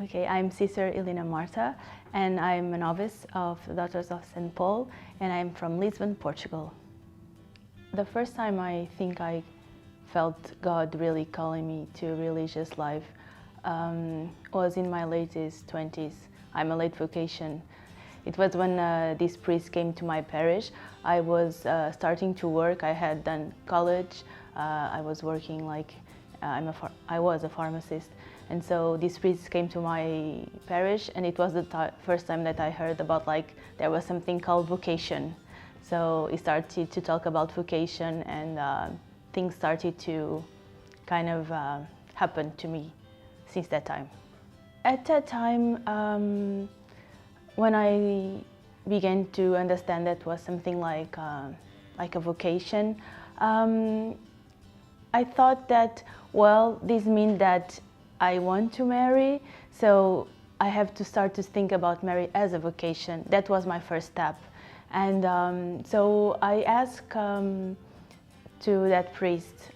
Okay, I'm Sister Elena Marta, and I'm a novice of the Daughters of St. Paul, and I'm from Lisbon, Portugal. The first time I think I felt God really calling me to religious life was in my latest 20s. I'm a late vocation. It was when this priest came to my parish. I was starting to work. I had done college. I was working like I was a pharmacist, and so this priest came to my parish, and it was the first time that I heard about there was something called vocation. So he started to talk about vocation, and things started to kind of happen to me since that time. At that time, when I began to understand that was something like a vocation, I thought that, well, this means that I want to marry, so I have to start to think about marriage as a vocation. That was my first step. And so I asked to that priest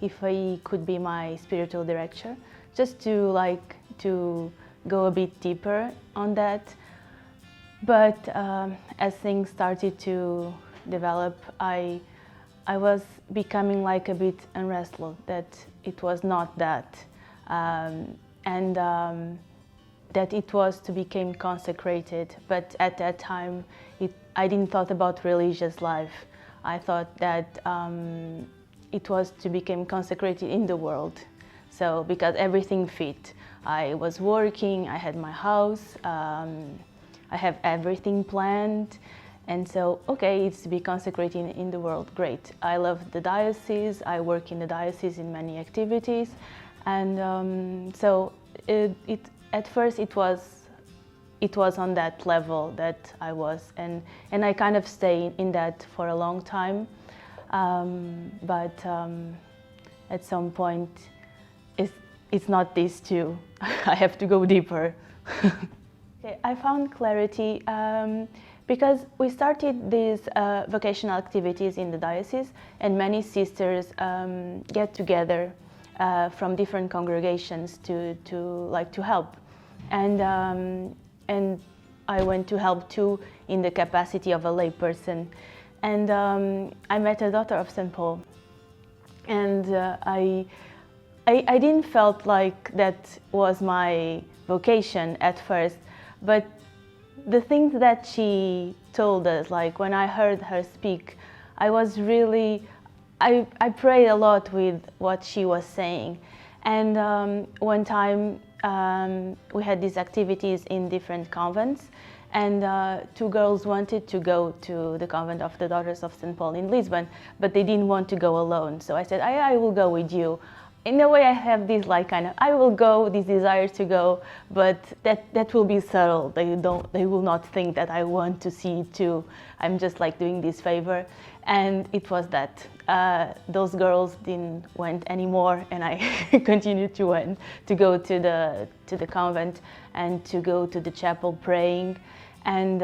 if he could be my spiritual director, just to go a bit deeper on that. But as things started to develop, I was becoming a bit unrestless, that it was not that, and that it was to become consecrated. But at that time, I didn't thought about religious life. I thought that it was to become consecrated in the world. So because everything fit, I was working, I had my house, I have everything planned. And so, okay, it's to be consecrated in the world, great. I love the diocese, I work in the diocese in many activities. And so at first it was on that level that I was, and I kind of stayed in that for a long time. But at some point, it's not this too. I have to go deeper. Okay, I found clarity because we started these vocational activities in the diocese, and many sisters get together from different congregations to help, and I went to help too in the capacity of a lay person, and I met a daughter of St. Paul, and I didn't felt like that was my vocation at first, but the things that she told us, like when I heard her speak, I was really, I prayed a lot with what she was saying. And one time we had these activities in different convents, and two girls wanted to go to the convent of the Daughters of St. Paul in Lisbon, but they didn't want to go alone. So I said, I will go with you. In a way, I have this I will go, this desire to go, but that will be subtle. They will not think that I want to see it too. I'm just doing this favor, and it was that. Those girls didn't went anymore, and I continued to go to the convent and to go to the chapel praying, and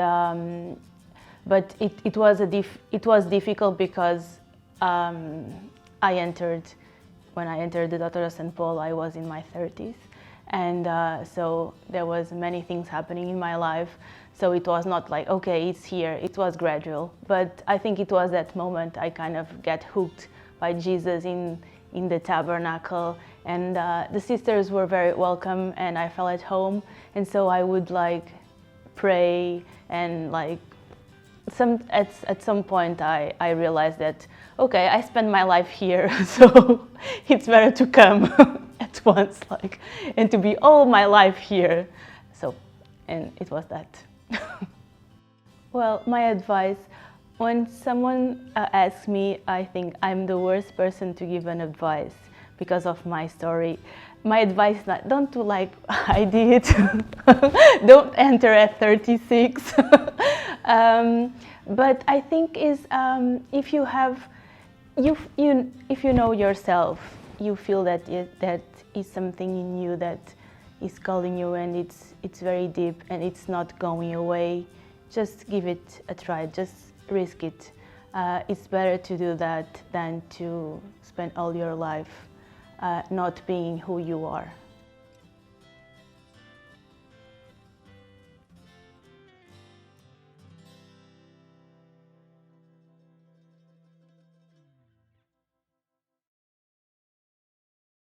but it was difficult because when I entered the Daughter of St. Paul, I was in my 30s, and so there was many things happening in my life. So it was not okay, it's here. It was gradual, but I think it was that moment I kind of get hooked by Jesus in the tabernacle, and the sisters were very welcome, and I felt at home, and so I would pray, and at some point I realized that, okay, I spend my life here, so it's better to come at once, and to be all my life here. So, and it was that. Well, my advice, when someone asks me, I think I'm the worst person to give an advice because of my story. My advice is not, don't do like I did. Don't enter at 36. But I think if you have, if you know yourself, you feel that that is something in you that is calling you, and it's very deep and it's not going away. Just give it a try. Just risk it. It's better to do that than to spend all your life not being who you are.